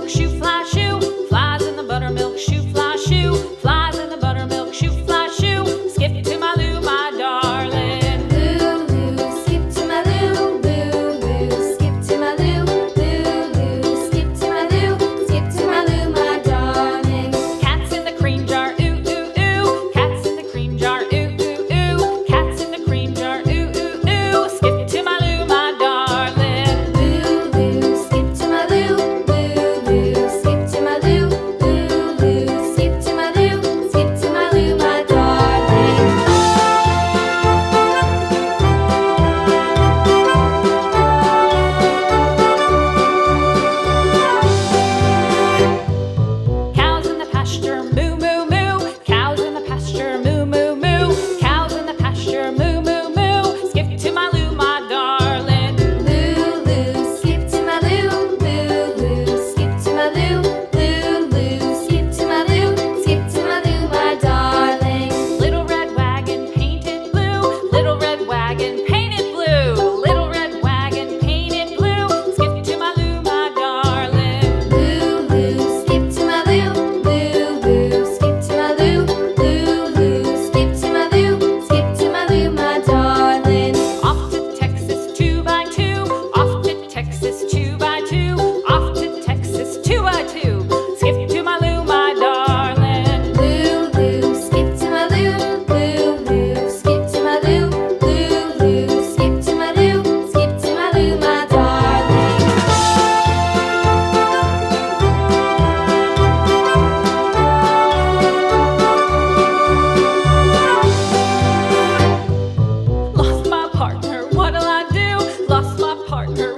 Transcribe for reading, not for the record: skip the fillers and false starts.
buttermilk shoe fly shoe. Flies in the buttermilk shoe fly shoe. Flies in the buttermilk shoe fly shoe. Skip to my Lou, my darling. Lulu, skip to my Lou. Lulu, skip to my Lou. Lulu, skip to my Lou. Skip to my Lou, my darling. Cats in the cream jar, ooh ooh ooh. Cats in the cream jar, ooh ooh ooh. Cats in the cream jar, ooh ooh ooh. Skip to my Lou, my darling. Lulu, skip to my Lou. Lulu, skip to my Lou. Lulu, skip to my Lou. Skip to my Lou, my darling. Cows in the pasture, moo moo moo. Cows in the pasture, moo moo moo. Cows in the pasture, moo moo moo. Skip to my Lou, my darling. Lulu, skip to my Lou. Lulu, skip to my Lou. Lulu, skip to my Lou. Skip to my Lou, my darling. Little red wagon painted blue. Little red wagon painted blue. Little red wagon painted blue. Skip to my Lou, my darling. Lulu, skip to my Lou. Lulu, skip to my Lou. Lulu, skip to my Lou. Skip to my Lou, my darling. Off to Texas 2x2. Off to Texas 2x2. Off to Texas 2x2. Skip to my Lou, my darling. Lulu, skip to my Lou. Lulu, skip to my Lou. Lulu, skip to my Lou. Skip to my Lou, my darling. Lost my partner, what'll I do? Lost my partner,